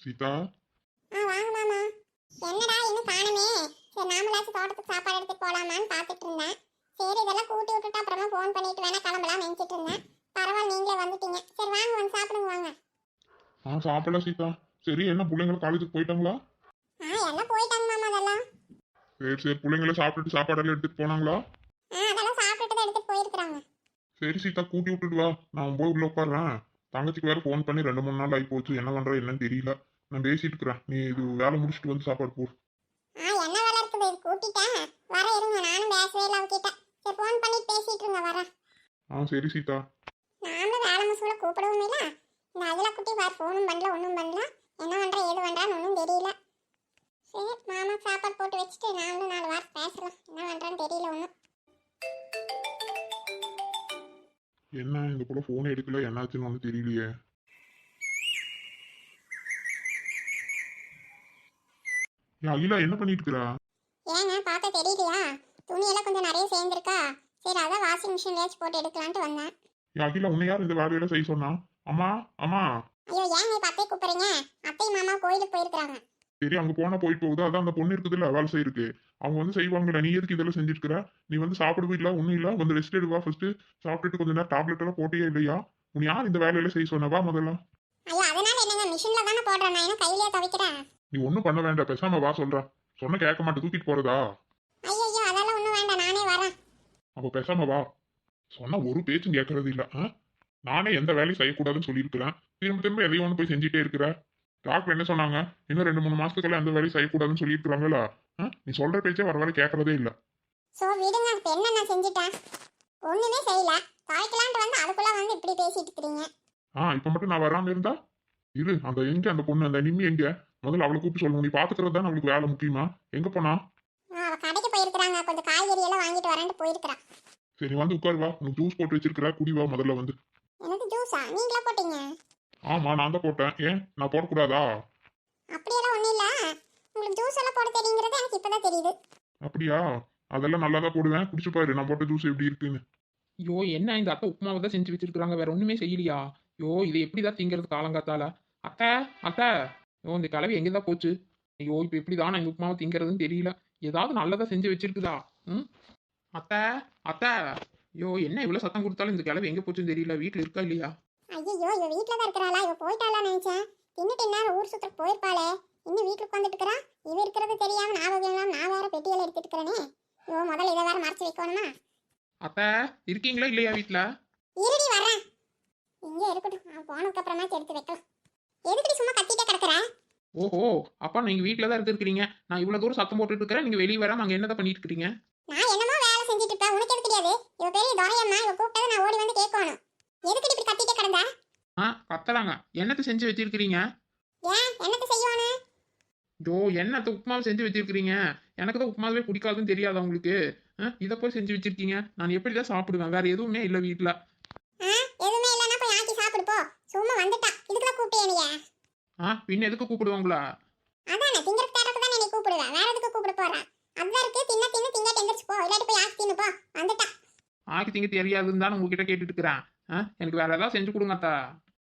சீதா. வாங்க மாமா. என்னடா இன்னும் காணுமே. சரி நாமளாச்சும் தோட்டத்துக்கு சாப்பாடு எடுத்துட்டு போலாமான்னு பார்த்துட்டு இருந்தேன். சரி இதெல்லாம் கூட்டி விட்டுட்டு அப்புறமா ஃபோன் பண்ணிட்டு வேணா கிளம்பலாம் நினைச்சிட்டு இருந்தேன். பரவாயில்ல நீங்களே வந்துட்டீங்க. சரி வாங்க வந்து சாப்பிடுங்க வாங்க. சாப்பிடலாம் சீதா. சரி என்ன பிள்ளைங்களை காலேஜுக்கு போயிட்டாங்களா? எல்லாம் போயிட்டாங்க மாமா அதெல்லாம். சரி சரி, பிள்ளைங்கள சாப்பிட்டுட்டு சாப்பாடெல்லாம் எடுத்துட்டு போனாங்களா? அதெல்லாம் சாப்பிட்டுட்டு தான் எடுத்துட்டு போயிருக்கிறாங்க. சரி சீதா, கூட்டி விட்டுட்டு வா, நான் போய் உள்ள உட்காடுறேன். தங்கச்சிக்கு வேற ஃபோன் பண்ணி 2-3 நாள் ஆகி போச்சு. என்ன பண்ற என்னன்னு தெரியல. நான் பேசிட்டு இருக்கிறேன், நீ இது வேலை முடிச்சுட்டு வந்து சாப்பாடு போ. என்ன வேலை இருக்குது இது கூட்டிட்டேன். வர இருங்க நானும் பேசவே இல்லை அவகிட்ட. சரி ஃபோன் பண்ணி பேசிட்டு இருங்க வரேன். சரி சீதா. நாமளும் வேலை மசூல கூப்பிடவும் இல்லை. இந்த அதில் குட்டி வேறு ஃபோனும் பண்ணல ஒன்றும் பண்ணல. என்ன பண்ணுற ஏது பண்ணுறான்னு ஒன்றும் தெரியல. சரி மாமா சாப்பாடு போட்டு வச்சுட்டு நாங்களும் 4 வாரம் பேசலாம். என்ன பண்ணுறான்னு தெரியல ஒன்றும். என்ன இந்த போல ஃபோன் எடுக்கல, என்னாச்சுன்னு ஒன்றும் தெரியலையே. அகிலா என்ன பண்ணிட்டு இருக்கிறா? ஏங்க பார்த்தா தெரியலையா? துணியெல்லாம் கொஞ்சம் நிறைய சேர்ந்துருக்கா. சரி அதான் வாஷிங் மிஷின்லேயாச்சும் போட்டு எடுக்கலான்ட்டு வந்தேன். அகிலா உன்னை யார் இந்த வேலையெல்லாம் செய்ய சொன்னா? அம்மா அம்மா. ஐயோ ஏங்க இப்போ அத்தையை கூப்பிடுறீங்க? அத்தை மாமா கோயிலுக்கு போயிருக்கிறாங்க. சரி அங்க போனா போயிட்டு போகுது, அதான் அந்த பொண்ணு இருக்குதுல்ல வேலை செய்யிருக்கு. அவங்க வந்து செய்வாங்கல்ல, நீ எதுக்கு இதெல்லாம் செஞ்சுட்டு இருக்கிற? நீ வந்து சாப்பிடவே இல்லை ஒன்றும் இல்லை, வந்து ரெஸ்ட் எடுவா ஃபர்ஸ்ட். சாப்பிட்டுட்டு கொஞ்ச நேரம் டேப்லெட் எல்லாம் போட்டியே இல்லையா? உன் யார் இந்த வேலையெல்லாம் செய்ய சொன்னவா முதல்ல? ஐயோ அதனால என்னங்க, மிஷின்ல தானே போடுறேன், நான் என்ன கையிலேயே துவைக்கிறேன். நீ ஒன்றும் பண்ண வேண்டாம், பேசாம வா சொல்ற. சொன்ன கேட்க மாட்டே, தூக்கிட்டு போறதா? ஐயோ அதெல்லாம் ஒன்றும் வேண்டாம், நானே வரேன். அப்போ பேசாம வா. சொன்னா ஒரு பேச்சும் கேட்கறது இல்ல. நானே எந்த வேலையும் செய்யக்கூடாதுன்னு சொல்லியிருக்கிறேன், திரும்ப திரும்ப எதையும் ஒன்று போய் செஞ்சுட்டே இருக்கிற. டாக்டர் என்ன சொன்னாங்க? இன்னும் 2-3 மாசத்துக்கெல்லாம் எந்த வேலையும் செய்யக்கூடாதுன்னு சொல்லியிருக்கிறாங்களா? நீ சொல்ற பேச்சே வர வேலை கேட்கறதே இல்ல. சோ விடுங்க, இப்ப என்ன நான் செஞ்சுட்டேன்? ஒண்ணுமே செய்யல. துவைக்கலான்ட்டு வந்து அதுக்குள்ள வந்து இப்படி பேசிட்டு இருக்கீங்க. இப்ப மட்டும் நான் வராம இருந்தா இரு. அந்த எங்க அந்த பொண்ணு, அந்த நிம்மி எங்க? முதல்ல அவளை கூப்பிட்டு சொல்லணும். நீ பாத்துக்கிறது தான் அவளுக்கு வேலை முக்கியமா? எங்க போனா? அவ கடைக்கு போயிருக்காங்க, கொஞ்சம் காய்கறி எல்லாம் வாங்கிட்டு வரேன்ட்டு போயிருக்கா. சரி வந்து உட்காரு வா, உனக்கு ஜூஸ் போட்டு வச்சிருக்கிற, குடி வா முதல்ல வந்து. எனக்கு ஜூஸா? நீங்களா போட்டீங்க? ஆமா நான் தான் போட்டேன். ஏன் நான் போடக்கூடாதா? அப்படியெல்லாம் ஒண்ணும் இல்ல. உங்களுக்கு ஜூஸ் எல்லாம் போட தெரியுங்கிறது எனக்கு இப்பதான் தெரியுது. அப்படியா? அதெல்லாம் நல்லா தான் போடுவேன், குடிச்சு பாரு நான் போட்ட ஜூஸ் எப்படி இருக்குன்னு. ஐயோ என்ன இந்த அத்தை உப்புமாவை தான் செஞ்சு வச்சிருக்காங்க, வேற ஒண்ணுமே செய்யலையா? ஐயோ இது எப்படிதான் திங்கிறது காலங்காத்தால? அத்தை அத்தை, ஐயோ இந்த கிளவி எங்கதான் போச்சு? ஐயோ இப்போ எப்படிதான் நான் இந்த உப்புமாவை திங்கிறதுன்னு தெரியல. ஏதாவது நல்லதா செஞ்சு வச்சிருக்குதா? ம் அத்தை அத்தை, ஐயோ என்ன இவ்வளவு சத்தம் கொடுத்தாலும் இந்த கிளவி எங்க போச்சுன்னு தெரியல. வீட்டுல இருக்கா இல்லையா? ஐயோ இவ வீட்ல தான் இருக்கறாளா? இவ போயிட்டாளா நினைச்சேன். தின்னுட்டு நேரம் ஊர் சுத்துக்கு போயிருப்பாளே. இன்னும் வீட்டுக்கு உட்காந்துட்டு இருக்கறா. இவ இருக்கிறது தெரியாம ஞாபகம் இல்லாம நான் வேற பெட்டியில எடுத்துட்டு இருக்கறனே. ஐயோ முதல்ல இதை வேற மறைச்சு வைக்கணுமா? அத்தை இருக்கீங்களா இல்லையா வீட்டுல? இருடி வரேன். இங்கே இருக்கட்டும், நான் போனதுக்கு அப்புறமா எடுத்து வைக்கலாம். எதுக்குடி சும்மா கத்திட்டே கிடக்குற? ஓஹோ, அப்பா நீங்க வீட்டுல தான் இருந்திருக்கீங்க. நான் இவ்வளவு தூரம் சத்தம் போட்டுட்டு இருக்கிறேன், நீங்க வெளியே வராம அங்க என்னதான் பண்ணிட்டு இருக்கீங்க? நான் என்னமோ வேலை செஞ்சுட்டு இருப்பேன், உனக்கு எது தெரியாது? இவ பெரிய துரையம்மா, இவ கூப்பிட்டதை நான் ஓடி வந்து கேட்கணும். எதுக்குடி இப்படி கத்திட்டே கிடந்தா? கத்தலாங்க. என்னத்தை செஞ்சு வச்சிருக்கிறீங்க? ஏன் என்னத்தை செய்யணும்? ஐயோ என்னத்தை உப்புமாவை செஞ்சு வச்சிருக்கிறீங்க? எனக்கு தான் உப்புமாவே பிடிக்காதுன்னு தெரியாதா உங்களுக்கு? இதை போய் செஞ்சு வச்சிருக்கீங்க, நான் எப்படிதான் சாப்பிடுவேன்? வேற எதுவுமே இல்லை வீட்டுல. எதுவுமே இல்லைன்னா போய் ஆக்கி சாப்பிடு போ. சும்மா வந்துட்டா இதுக்குலாம் கூப்பிட்டே? பின்ன எதுக்கு கூப்பிடுவாங்களா? அதானே திங்கறதுக்கு தேறதுக்கு தான் நீ கூப்பிடுவேன், வேற எதுக்கு கூப்பிட போறேன்? அதான் இருக்கு, தின்ன திங்கட்டு எந்திரிச்சு போ, இல்லாட்டி போய் ஆக்கி தின்னு போ. வந்துட்டா ஆக்கி திங்க தெரியாதுன்னு தான் உங்ககிட்ட கேட்டுட்டு இருக்கிறேன். எனக்கு வேற ஏதாவது செஞ்சு கொடுங்க அத்தா.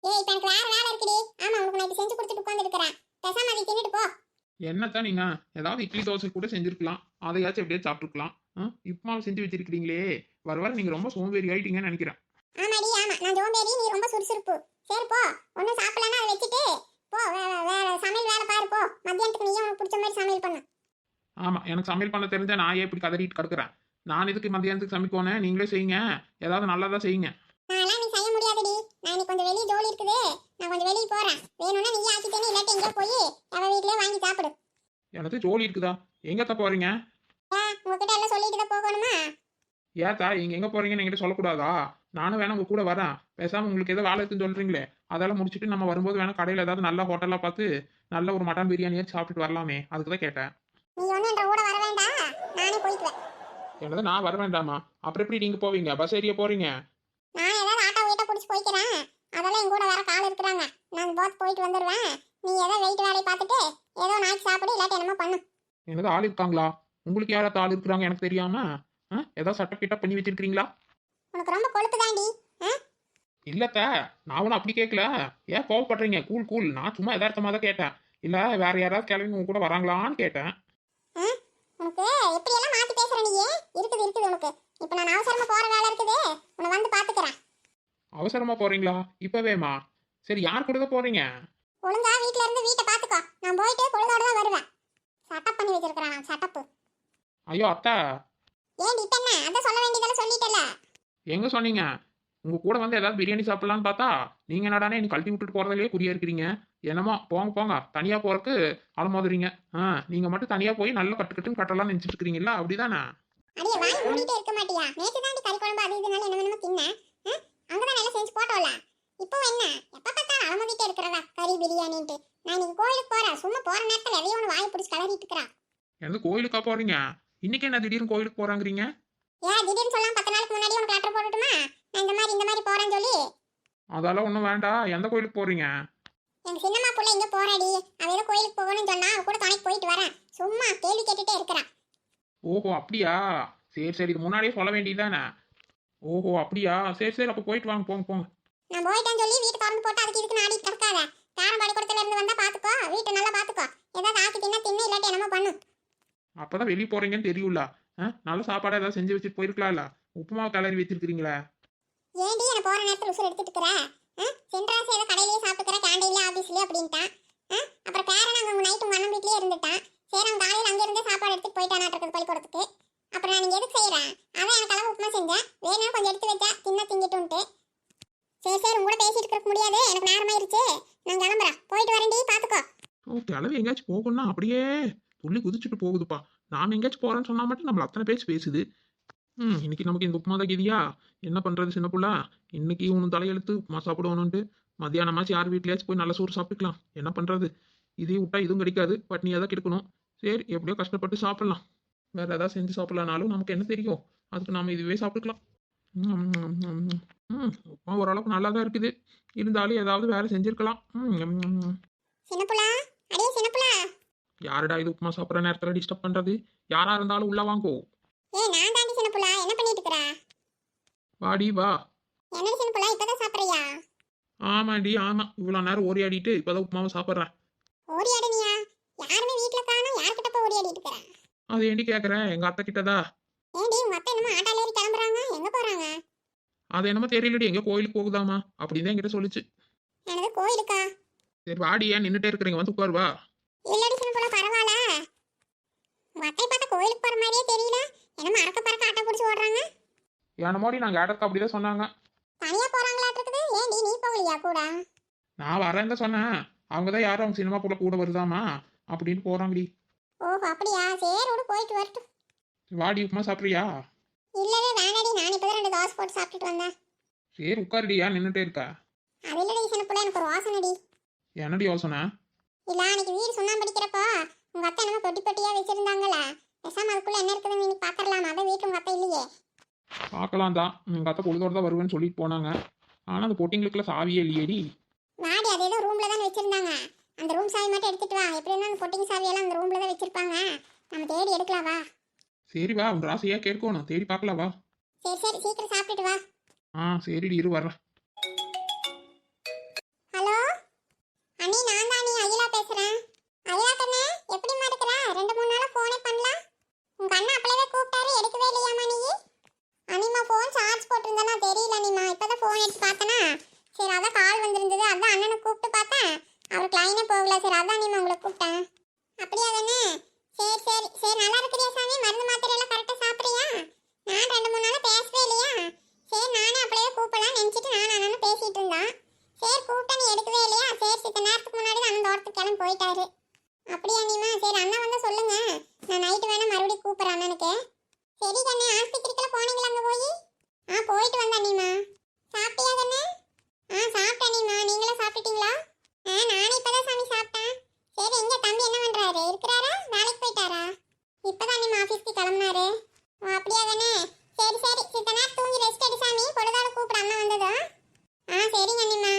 இப்ப எனக்கு வேற வேலை இருக்குடி. ஆமா உனக்கு நான் செஞ்சு கொடுத்துட்டு உட்கார்ந்து இருக்கிறேன். பேசாம அதை தின்னுட்டு போ. என்னத்தான் நீங்க ஏதாவது இட்லி தோசை கூட செஞ்சிருக்கலாம், அதையாச்சும் எப்படியே சாப்பிட்டுருக்கலாம். உப்புமாவை செஞ்சு வச்சிருக்கிறீங்களே, வர வர நீங்க ரொம்ப சோம்பேறி ஆயிட்டீங்கன்னு நினைக்கிறேன். ஆமாடி ஆமா, நான் ஜோம்பேறி, நீ ரொம்ப சுறுசுறுப்பு. சரி போ, ஒன்னும் சாப்பிடலன்னா அதை வச்சுட்டு போ, வேற சமையல் வேலை பாரு போ. மத்தியானத்துக்கு நீயே உனக்கு பிடிச்ச மாதிரி சமையல் பண்ணு. ஆமா எனக்கு சமையல் பண்ண தெரிஞ்சா நான் ஏன் இப்படி கதறிட்டு கிடக்குறேன்? நான் இதுக்கு மத்தியானத்துக்கு சமைக்கணும், நீங்களே செய்யுங்க. ஏதாவது நல்லதா செய்யுங்க. நான்லாம் நீ செய்ய முடியாதுடி. நான் நீ கொஞ்சம் வெளியே ஜோலி இருக்குது, நான் கொஞ்சம் வெளியே போறேன். வேணும்னா நீ ஆக்கி தண்ணி இல்லாட்டி எங்கேயோ போய் அவ வீட்லயே வாங்கி சாப்பிடு. எனக்கு ஜோலி இருக்குதா? எங்கத்தான் போறீங்க? உங்ககிட்ட எல்லாம் சொல்லிட்டு தான் போகணுமா? ஏத்தா இங்க எங்க போறீங்கன்னு என்கிட்ட சொல்லக்கூடாதா? நானும் வேணா உங்க கூட வரேன். பேசாம உங்களுக்கு ஏதோ வேலை இருக்குன்னு சொல்றீங்களே, அதெல்லாம் முடிச்சுட்டு நம்ம வரும்போது வேணா கடையில ஏதாவது நல்ல ஹோட்டலா பார்த்து நல்ல ஒரு மட்டன் பிரியாணியே சாப்பிட்டுட்டு வரலாமே, அதுக்கு தான் கேட்டேன். நீ ஒன்னும் என்ற கூட வர வேண்டாம், நானே போய்க்குவேன். என்னது நான் வர வேண்டாமா? அப்புறம் எப்படி நீங்க போவீங்க? பஸ் ஏறிய போறீங்க? நான் ஏதாவது ஆட்டோ வீட்டை பிடிச்சி போய்க்கிறேன். அதெல்லாம் என் கூட வர கால் இருக்கிறாங்க, நான் போத் போயிட்டு வந்துடுவேன். நீ ஏதோ வெயிட் வேலையை பார்த்துட்டு ஏதோ நாய்க்கு சாப்பிடு, இல்லாட்டி என்னமோ பண்ணு. என்னது ஆள் இருக்காங்களா? உங்களுக்கு யாராவது ஆள் இருக்கிறாங்க எனக்கு தெரியாம? ஏதாவது சர்டிஃபிகேட்டா பண்ணி வச்சிருக்கீங்களா? உனக்கு ரொம்ப கொழுப்பு தாண்டி. இல்லத்த, நான் ஒன்றும் அப்படி கேட்கல. ஏன் கோவப்படுறீங்க? கூல் கூல், நான் சும்மா யதார்த்தமாக தான் கேட்டேன். இல்ல வேற யாராவது கிளம்பி உங்க கூட வராங்களான்னு கேட்டேன். ஆ? உனக்கு எப்படியெல்லாம் மாத்தி பேசுற நீயே? இருக்குது இருக்குது உனக்கு. இப்போ நான் அவசரமா போற வேலை இருக்குது, உன்னை வந்து பாத்துக்கிறேன். அவசரமா போறீங்களா? இப்பவேமா? சரி, யார் கூட தான் போறீங்க? ஒழுங்கா வீட்ல இருந்து வீட்டை பாத்துக்கோ. நான் போயிட்டு பொழுதோட தான் வருவேன். சட்டப் பண்ணி வச்சிருக்கிறேன் நான், சட்டப்பு. ஐயோ அத்தா, ஏன் இப்ப என்ன அதான் சொல்ல வேண்டியதெல்லாம் சொல்லிட்டல. எங்க சொன்னீங்க? உங்க கூட வந்து ஏதாவது பிரியாணி சாப்பிடலான்னு பார்த்தா நீங்க என்னடானே நீ கழட்டி விட்டுட்டு போறதுலயே குறியா இருக்கிறீங்க. என்னமோ போங்க போங்க, தனியா போறதுக்கு அலமோதுறீங்க. நீங்க மட்டும் தனியா போய் நல்லா கட்டுக்கட்டுன்னு கட்டலாம்னு நினைச்சிட்டு இருக்கிறீங்களா? அப்படிதானே? அடியே வாய் மூடிட்டே இருக்க மாட்டியா? நேத்து தாண்டி கறி குழம்பு அது இதுனால என்ன வேணுமோ தின்ன. அங்கதான் நல்லா செஞ்சு போட்டோம்ல. இப்போ என்ன எப்ப பார்த்தாலும் அலமோதிட்டே இருக்கிறவா கறி பிரியாணின்ட்டு. நான் இன்னைக்கு கோயிலுக்கு போறேன். சும்மா போற நேரத்துல எதையோ ஒன்று வாய் பிடிச்சி கலறிட்டு இருக்கிறா. எந்த கோயிலுக்கா போறீங்க? இன்னைக்கு என்ன திடீர்னு கோயிலுக்கு போறாங்கிறீங்க? ஏன் திடீர்னு சொல்லாம்? 10 நாளுக்கு முன்னாடி உனக்கு லெட்டர் போட்டுட்டுமா நான் இந்த மாதிரி போறேன்னு சொல்லி? அதெல்லாம் ஒன்றும் வேண்டாம். எந்த கோயிலுக்கு போறீங்க? எங்க சின்னம்மா புள்ள இங்க போறாடி. அவ ஏதோ கோயிலுக்கு போகணும்னு சொன்னா அவ கூட துணைக்கு போயிட்டு வரேன். சும்மா கேள்வி கேட்டுட்டே இருக்கிறா. ஓஹோ அப்படியா? சரி சரி, இது முன்னாடியே சொல்ல வேண்டியதானே. ஓஹோ அப்படியா? சரி சரி, அப்போ போயிட்டு வாங்க, போங்க போங்க. நான் போயிட்டேன்னு சொல்லி வீட்டு திறந்து போட்டு அதுக்கு இதுக்கு நாடி கிடக்காத. பேரம் பள்ளிக்கூடத்துல இருந்து வந்தா பாத்துக்கோ, வீட்டை நல்லா பாத்துக்கோ. ஏதாவது ஆக்கி தின்னு இல்லாட்டி என்னமோ பண்ணு. அப்பதான் வெளியே போறீங்கன்னு தெரியும்ல. நல்ல சாப்பாடா ஏதாவது செஞ்சு வச்சுட்டு போயிருக்கலாம்ல. உப்புமாவை கிளறி வச்சிருக்கீங்களே. ஏண்டி என்ன போற நேரத்துல உசுர் எடுத்துட்டு இருக்கிற? சென்ட்ராஸ் ஏதோ கடையிலேயே சாப்பிட்டுக்கிற, கேண்டீன்ல ஆபீஸ்லயே அப்படின்ட்டான். அப்புறம் பேரன் அங்க நைட்டு உங்க அண்ணன் வீட்லயே இருந்துட்டான். சரி அவன் காலையில அங்க இருந்தே சாப்பாடு எடுத்துட்டு போயிட்டானாட்டிருக்குது பள்ளிக்கூடத்துக்கு. அப்புறம் நான் நீங்க எதுக்கு செய்யறேன்? அதான் எனக்கு அளவு உப்புமா செஞ்சேன். வேணும் கொஞ்சம் எடுத்து வச்சா திங்கிட்டுன்ட்டு. சரி சரி, உங்க கூட பேசிட்டு இருக்க முடியாது, எனக்கு நேரமாயிருச்சு. நான் கிளம்புறேன், போயிட்டு வரேன்டி, பாத்துக்கோ. ஓ, கிளவி எங்கேயாச்சும் போகணும்னா அப்படியே துள்ளி குதிச்சுட்டு போகுதுப்பா. நாம எங்கேயாச்சும் போறேன்னு சொன்னா மட்டும் நம்மள அத்தனை பேச்சு பேசுது. இன்னைக்கு நமக்கு இந்த உப்புமா தான் கீதியா? என்ன பண்றது சின்ன புள்ள? இன்னைக்கு உனக்கு தலையெழுத்து உப்புமா சாப்பிடுவோன்னுட்டு மத்தியானமாச்சு யார் வீட்லயாச்சும் போய் நல்ல சோறு சாப்பிட்டுக்கலாம். என்ன பண்றது? இதே விட்டா இதுவும் கிடைக்காது, பட்னியாக தான் கிடைக்கணும். சரி, எப்படியோ கஷ்டப்பட்டு சாப்பிடலாம். வேற ஏதாவது செஞ்சு சாப்பிடலானாலும் நமக்கு என்ன தெரியும்? அதுக்கு நாம இதுவே சாப்பிட்டுக்கலாம். உப்புமா ஓரளவுக்கு நல்லா தான் இருக்குது. இருந்தாலும் ஏதாவது வேற செஞ்சிருக்கலாம். சின்னப்புலா, அடியே சின்னப்புலா. யாருடா இது உப்புமா சாப்பிட்ற நேரத்தில் டிஸ்டர்ப் பண்றது? யாரா இருந்தாலும் உள்ள வாங்கோ. நான் தாண்டி சின்னப்புலா, என்ன பண்ணிட்டு இருக்கற? வாடி வா. என்ன சின்னப்புலா, இப்பதான் சாப்பிடுறியா? ஆமாடி ஆமா, இவ்வளோ நேரம் ஓரியாடிட்டு இப்போதான் உப்புமாவை சாப்பிட்றேன். ஓடி ஆடுனியா? யாருமே வீட்ல காணோம், யார்கிட்ட போய் ஓடி ஆடிட்டு இருக்கற? அது ஏண்டி கேட்குறேன்? எங்கள் அத்தை கிட்டதா. ஏண்டி உங்க அத்தை என்னமோ ஆட்டால ஏறி கிளம்புறாங்க, எங்க போறாங்க? அது என்னமோ தெரியலடி, எங்கே கோயிலுக்கு போகுதாமா அப்படின்னு தான் என்கிட்ட சொல்லிச்சு. எனது கோயிலுக்கா? சரி வாடி, ஏன் நின்றுட்டே இருக்கிறீங்க? வந்து உட்காரு வா. இல்லடி சின்னப்புலா, பரவாயில்ல. உங்க அத்தை பார்த்தா கோயிலுக்கு போற மாதிரியே தெரியல. என்னமோ அறக்க பறக்க ஆட்டை பிடிச்சி ஓடுறாங்க. என்னமோடி நாங்கள் ஏடக்கு அப்படி தான் சொன்னாங்க. தனியா போறாங்களாட்டு இருக்குது. ஏண்டி நீ போகலையா கூட? நான் வரேன் தான் சொன்னேன். அவங்க தான் யாரும் அவங்க சினிமா போல கூட வருதாமா அப்படின்னு போகிறாங்கடி. ஓஹோ அப்படியா? சரி விடு, போயிட்டு வரட்டும். வாடி, உப்புமா சாப்பிட்றியா? இல்லவே வேணாடி, நான் இப்பதான் 2 தோசை போட்டு சாப்பிட்டுட்டு வந்தேன். சரி உட்காருடி, ஏன் நின்றுட்டே இருக்கா? அது இல்லடி சின்னப்புலா, எனக்கு ஒரு வாசனைடி. என்னடி யோசனை? இல்ல அன்னைக்கு வீடு சுண்ணாம்பு அடிக்கிறப்போ உங்க அத்தை என்னமோ பொட்டி பொட்டியா வச்சிருந்தாங்கல்ல, பேசாம அதுக்குள்ள என்ன இருக்குதுன்னு இன்னைக்கு பாத்திரலாம். அதான் வீட்டுல உங்க அத்தை இல்லையே. பார்க்கலாம் தான். எங்கள் அத்தை பொழுதோடு தான் வருவேன்னு சொல்லிட்டு போனாங்க. ஆனால் அந்த பொட்டிங்களுக்குள்ள சாவியே இல்லையேடி. வாடி, அது ஏதோ ரூம்ல தான் வச்சிருந்தாங்க. அந்த ரூம் சாவி மட்டும் எடுத்துட்டு வா. எப்படி இருந்தாலும் அந்த பொட்டிங் சாவியெல்லாம் அந்த ரூம்ல தான் வச்சிருப்பாங்க. நம்ம தேடி எடுக்கலாம் வா. சரி வா, உன் ராசியா கேட்கணும், தேடி பார்க்கலாம் வா. சரி சரி, சீக்கிரம் சாப்பிட்டுட்டு வா. சரிடி, இரு வர்றேன். ஹலோ அண்ணி, நான் தான் அண்ணி அகிலா பேசுறேன். அகிலா கண்ணே, எப்படிம்மா இருக்கிற? 2-3 நாளா போனே பண்ணல. உங்க அண்ணா அப்பளவே கூப்பிட்டாரு, எடுக்கவே இல்லையாமா நீ? அனிமா ஃபோன் சார்ஜ் போட்டிருந்தேனா தெரியல அனிமா. இப்பதான் ஃபோன் எடுத்து பார்த்தனா, சரி அதான் கால் வந்திருந்தது. அதான் அண்ணனை கூப்பிட்டு பார்த்தேன், அவருக்கு லைனே போகல. சரி அதான் அனிமா உங்களை கூப்பிட்டேன். அப்படியா தானே? சரி சரி சரி, நல்லா இருக்கிறியா சாமி? மருந்து மாத்திரை எல்லாம் கரெக்டாக சாப்பிட்றியா? நான் 2-3 நாளா பேசவே இல்லையா? சரி நானே அப்படியே கூப்பிடலாம் நினச்சிட்டு நான் அண்ணனும் பேசிட்டு இருந்தேன். சரி கூப்பிட்டா நீ எடுக்கவே இல்லையா? சரி சித்த நேரத்துக்கு முன்னாடி தான் அண்ணன் தோட்டத்துக்கு கிளம்பி போயிட்டாரு. அப்படியா அனிமா? சரி அண்ணன் வந்து சொல்லுங்க, நான் நைட்டு வேணா மறுபடியும் கூப்பிட்றேன் அண்ணனுக்கு. சரி கண்ணே, ஆஸ்பத்திரிக்கெல்லாம் போனீங்களா அங்கே போய்? போயிட்டு வந்தேன் அனிமா. சாப்பிட்டியா கண்ணே? சாப்பிட்டேன் அனிமா. நீங்களும் சாப்பிட்டுட்டீங்களா? நானே இப்பதான் சாமி சாப்பிட்டேன். சரி எங்க தம்பி என்ன பண்றாரு? இருக்கிறாரா, வேலைக்கு போயிட்டாரா? இப்பதான் அனிமா ஆஃபீஸ்க்கு கிளம்புனாரு. அப்படியா கண்ணே? சரி சரி, சித்த நேரம் தூங்கி ரெஸ்ட் எடு சாமி. பொழுதோட கூப்பிட அண்ணன் வந்ததா? சரிங்க அனிமா.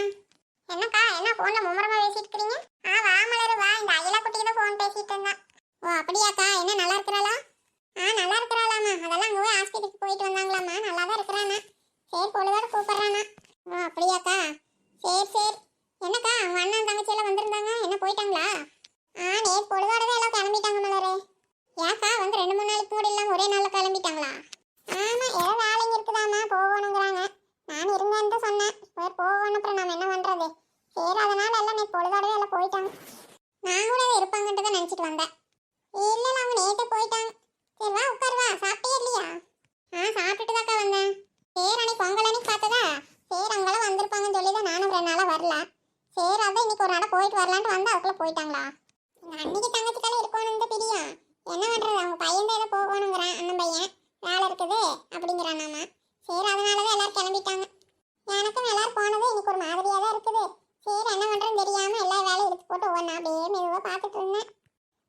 என்னக்கா, என்ன போன்ல மும்மரமா பேசிட்டு இருக்கீங்க? வா மலரு வா, இந்த அயலா குட்டிக்கு தான் ஃபோன் பேசிட்டு இருந்தேன். அப்படியாக்கா, என்ன நல்லா இருக்கிறாளா? நல்லா இருக்கிறாளாமா. அதெல்லாம் அங்கே போய் ஆஸ்பத்திரிக்கு போயிட்டு வந்தாங்களாம்மா, நல்லா தான் இருக்கிறானா. சரி பொழுதோட கூப்பிட்றானா. அப்படியாக்கா? சரி சரி. என்னக்கா, உங்க அண்ணன் தங்கச்சியெல்லாம் வந்திருந்தாங்க, என்ன போயிட்டாங்களா? குடிச்சிட்டு வந்தேன். இல்ல அவங்க நேத்தே போயிட்டாங்க. சரி வா உட்கார் வா. சாப்பிட்டே இல்லையா? சாப்பிட்டுட்டு தாக்கா வந்தேன். சரி அன்னைக்கு பொங்கல் அன்னைக்கு பார்த்ததா, சரி அங்கெல்லாம் வந்திருப்பாங்கன்னு சொல்லி தான் நானும் 2 நாளா வரல. சரி அதான் இன்னைக்கு ஒரு நாள் போயிட்டு வரலான்ட்டு வந்தா அதுக்குள்ள போயிட்டாங்களா? அன்னைக்கு தங்கச்சிக்கெல்லாம் இருக்கணும்னு தெரியும். என்ன பண்றது, அவங்க பையன் தான் ஏதோ போகணுங்கிறான். அண்ணன் பையன் வேலை இருக்குது அப்படிங்கிறான் நாம. சரி அதனாலதான் எல்லாரும் கிளம்பிட்டாங்க. எனக்கும் எல்லாரும் போனது இன்னைக்கு ஒரு மாதிரியா தான் இருக்குது. சரி என்ன பண்றதுன்னு தெரியாம எல்லா வேலையும் எடுத்து போட்டு ஒவ்வொன்றா அப்படியே மெதுவாக பார்த்துட்டு இருந்தேன்.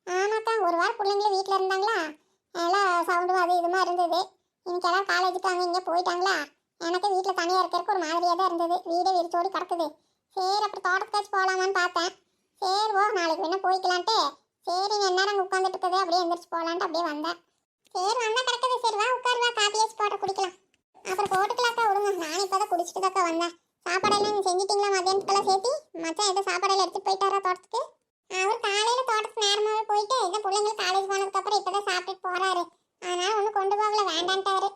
ஆமாக்கா ஒரு வாரம் பிள்ளைங்களும் வீட்டில் இருந்தாங்களா, எல்லாம் சவுண்டும் அது இதுமா இருந்தது. இன்னைக்கு எல்லாம் காலேஜுக்கு அங்கே இங்கே போயிட்டாங்களா, எனக்கு வீட்டில் தனியாக இருக்கிறதுக்கு ஒரு மாதிரியாக தான் இருந்தது. வீடே விரிச்சோடி கிடக்குது. சரி அப்புறம் தோட்டத்துக்காச்சும் போகலாமான்னு பார்த்தேன். சரி ஓ நாளைக்கு வேணா போய்க்கலான்ட்டு சரி என்ன அங்கே உட்காந்துட்டு இருக்குது அப்படியே எந்திரிச்சு போகலான்ட்டு அப்படியே வந்தேன். சரி வந்தா கிடக்குது. சரி வா உட்கார் வா, காப்பியாச்சு போட்டு குடிக்கலாம். அப்புறம் போட்டுக்கலாக்கா விடுங்க. நானும் இப்போ தான் குடிச்சிட்டு தாக்கா வந்தேன். சாப்பாடெல்லாம் நீங்கள் செஞ்சிட்டிங்களா? மதியானத்துக்கெல்லாம் சேர்த்தி மச்சான் எதுவும் சாப்பாடெல்லாம் எடுத்துகிட்டு போயிட்டாரா தோட்டத்துக்கு? அவர் காலையில் தோட்டத்துக்கு நேரமாகவே போயிட்டு இதை பிள்ளைங்களுக்கு காலேஜ் போனதுக்கப்புறம் இப்போ தான் சாப்பிட்டுட்டு போகிறாரு. அதனால ஒன்றும் கொண்டு போகல, வேண்டான்ட்டாரு.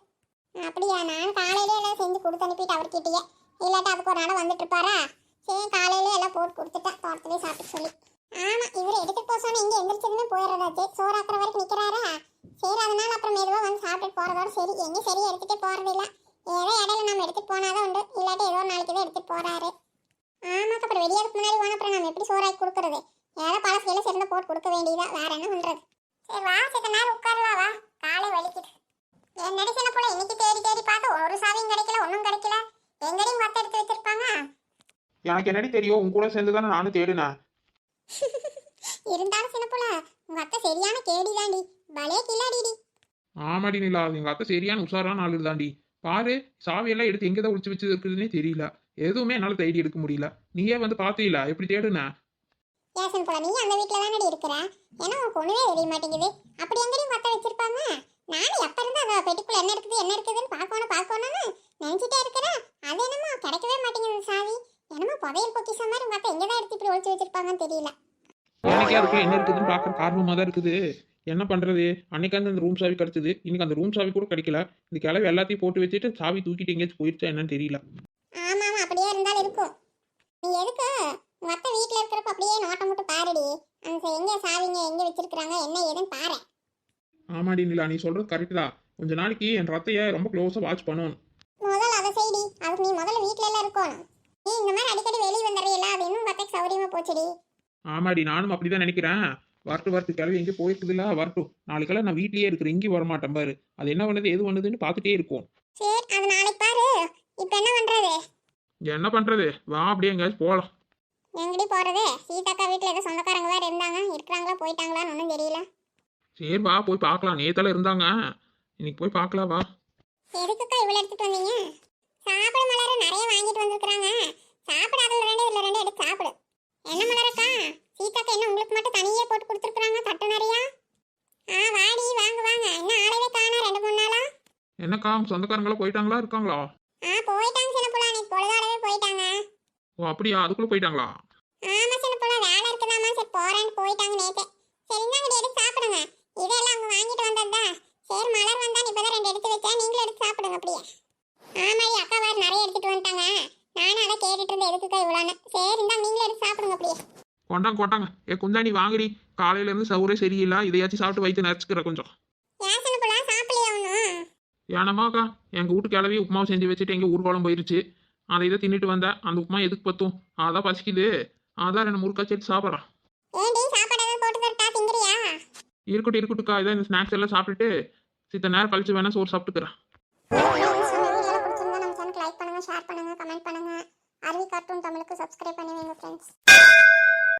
அப்படியா? நான் காலையிலே எல்லாம் செஞ்சு கொடுத்து அனுப்பிட்டு அவர்கிட்டயே, இல்லாட்டா அதுக்கு ஒரு நாள் வந்துட்டு இருப்பாரா. சரி காலையிலே எல்லாம் போட்டு கொடுத்துட்டேன் தோட்டத்துலேயே சாப்பிட்டு சொல்லி. ஆமாம் இவர் எடுத்துகிட்டு போக சொன்னால் இங்கே எந்திரிச்சதுமே போயிடுறதாச்சு. சோறாக்குற வரைக்கும் நிற்கிறாரா. சரி அதனால அப்புறம் மெதுவாக வந்து சாப்பிட்டு போகிறதோட சரி. எங்கேயும் சரியாக எடுத்துகிட்டே போகிறது இல்லை. ஏதோ இடையில நம்ம எடுத்துகிட்டு போனாதான் உண்டு, இல்லாட்டி ஏதோ ஒரு நாளைக்கு தான் எடுத்துகிட்டு போகிறாரு. ஆமாக்கா அப்புறம் வெளியாதுக்கு முன்னாடி போன அப்புறம் நம்ம எப்படி சோறாக்கி கொடுக்குறது? ஏதோ பழசுல சிறந்த போட்டு கொடுக்க வேண்டியதா, வேற என்ன பண்றது? சரி வா சித்த நேரம் உட்காரலாம் வா, காலை வலிக்குது. என்னடி சின்ன போல இன்னைக்கு தேடி தேடி பார்த்து ஒரு சாவியும் கிடைக்கல, ஒன்றும் கிடைக்கல. எங்கடையும் மத்த எடுத்து வச்சிருப்பாங்க. எனக்கு என்னடி தெரியும், உன் கூட சேர்ந்து தானே நானும் தேடினேன். இருந்தாலும் சின்ன போல உங்க அத்தை சரியான கேடிதாண்டி, பலே கில்லாடிடி. ஆமாடி நிலா, எங்க அத்தை சரியான உஷாரான ஆளு தாண்டி. பாரு சாவியெல்லாம் எடுத்து எங்கே தான் ஒளிச்சு வச்சு இருக்குதுன்னே தெரியல. எதுவுமே என்னால் தேடி எடுக்க முடியல. நீயே வந்து பார்த்தீங்களா எப்படி தேடுன? ஏசன் போல நீ அந்த வீட்டில் தானடி இருக்கிற, ஏன்னா உனக்கு ஒன்றுமே தெரிய மாட்டேங்குது. அப்படி எங்கடையும் மத்த வச்சிருப்பாங்க. நானும் எப்போ இருந்து அந்த பெட்டிக்குள்ள என்ன இருக்குதுன்னு பார்க்கணும்னு நினச்சிட்டே இருக்கிறேன். அது என்னமோ கிடைக்கவே மாட்டேங்குது சாவி. என்னமோ புதையல் பொக்கிஷம் மாதிரி உங்க அத்தை எங்கே தான் எடுத்து இப்படி ஒழிச்சு வச்சிருப்பாங்கன்னு தெரியல. எனக்கே அதுக்குள்ள என்ன இருக்குதுன்னு பார்க்குற காரணமாக தான் இருக்குது. என்ன பண்ணுறது, அன்னைக்காந்து அந்த ரூம் சாவி கிடச்சிது, இன்னைக்கு அந்த ரூம் சாவி கூட கிடைக்கல. இந்த கிளவி எல்லாத்தையும் போட்டு வச்சுட்டு சாவி தூக்கிட்டு எங்கேயாச்சும் போயிடுச்சா என்னன்னு தெரியல. ஆமா ஆமா அப்படியே இருந்தாலும் இருக்கும். நீ எதுக்கு உங்க அத்தை வீட்டில் இருக்கிறப்ப அப்படியே நோட்டம் மட்டும் பாருடி. அந்த எங்கே சாவிங்க எங்கே வச்சிருக்கிறாங்க என்ன ஏதுன்னு பாரு. ஆமாடி நிலா, நீ சொல்கிறது கரெக்டு தான். கொஞ்ச நாளைக்கு என் ரத்தையை ரொம்ப க்ளோஸாக வாட்ச் பண்ணணும். முதல்ல அதை செய்டி. அதுக்கு நீ முதல்ல வீட்டில எல்லாம் இருக்கணும். நீ இந்த மாதிரி அடிக்கடி வெளியே வந்துடுறீல்ல, அது இன்னும் உங்க அத்தைக்கு சௌரியமா போச்சுடி. ஆமாடி நானும் அப்படி தான் நினைக்கிறேன். வரட்டு கிளவி எங்கே போயிருக்குதுல்ல, வரட்டும். நாளைக்கெல்லாம் நான் வீட்லேயே இருக்கிறேன், இங்கே வரமாட்டேன் பாரு. அது என்ன பண்ணுது எது பண்ணுதுன்னு பார்த்துட்டே இருக்கும். சரி அது நாளைக்கு பாரு. இப்போ என்ன பண்றது? என்ன பண்ணுறது, வா அப்படியே எங்கேயாச்சும் போகலாம். எங்கடி போறது? சீதாக்கா வீட்டில் ஏதோ சொந்தக்காரங்க வேற இருந்தாங்க, இருக்கிறாங்களா போயிட்டாங்களான்னு ஒன்றும் தெரியல. சரி வா போய் பார்க்கலாம். நேத்தெல்லாம் இருந்தாங்க, இன்னைக்கு போய் பார்க்கலாம் வா. எதுக்குக்கா இவ்வளோ எடுத்துட்டு வந்தீங்க? சாப்பிட மலர் நிறைய வாங்கிட்டு வந்திருக்கிறாங்க. சாப்பிட அதில் 2 இதில் 2 எடுத்து சாப்பிடு. என்ன மலரக்கா, சீதாக்கா என்ன உங்களுக்கு மட்டும் தனியே போட்டு கொடுத்துருக்குறாங்க தட்டு நிறையா? வாடி வாங்க வாங்க. இன்னும் ஆளவே காணா 2-3 நாளா. என்னக்கா உங்க சொந்தக்காரங்களாம் போயிட்டாங்களா இருக்காங்களா? போயிட்டாங்க சின்ன புள்ள, அன்னைக்கு பொழுதோடவே போயிட்டாங்க. ஓ அப்படியா, அதுக்குள்ளே போயிட்டாங்களா? ஆமா சின்ன புள்ள வேலை இருக்குதாமா, சரி போறேன்னு போயிட்டாங்க நேத்தே. சரி இந்தாங்க எடுத்து சாப்பிடுங்க. இதெல்லாம் அவங்க வாங்கிட்டு வந்ததா. சரி மலர் வந்தா இப்பதான் 2 எடுத்து வச்சேன், நீங்களும் எடுத்து சாப்பிடுங்க அப்படியே. ஆமாடி அக்கா வேறு நிறைய எடுத்துட்டு வந்துட்டாங்க. நானும் அதை கேட்டுட்டு இருந்தேன் எதுக்குக்கா இவ்வளோன்னு. சரி இந்தாங்க நீங்களும் எடுத்து சாப்பிடுங்க அப்படியே. கொண்டாங்க ஏ குந்தாணி வாங்கடி. காலையிலேருந்து சவுரே சரியில்லை, இதையாச்சும் சாப்பிட்டு வயிற்று நிறச்சிக்கிற கொஞ்சம். ஏன் சின்ன புள்ள சாப்பிடலையா ஒன்றும்? ஏனமாக்கா எங்கள் வீட்டு கிளவி உப்புமாவை செஞ்சு வச்சுட்டு எங்கள் ஊர்வலம் போயிருச்சு. அதை இதை தின்னுட்டு வந்தேன். அந்த உப்புமா எதுக்கு பத்தும், அதான் பசிக்குது. அதான் 2 முறுக்கா சேர்த்து சாப்பிட்றேன். ஏண்டி சாப்பாடு எதாவது போட்டு தரட்டா, திங்கிறியா? இருக்கட்டும்க்கா, இதான் இந்த ஸ்நாக்ஸ் எல்லாம் சாப்பிட்டுட்டு சித்த நேரம் கழிச்சு வேணா சோறு சாப்பிட்டுக்கிறேன். லைக் பண்ணுங்க, ஷேர் பண்ணுங்க, கமெண்ட் பண்ணுங்க. அருவி கார்ட்டூன் தமிழுக்கு சப்ஸ்கிரைப் பண்ணி வைங்க ஃப்ரெண்ட்ஸ்.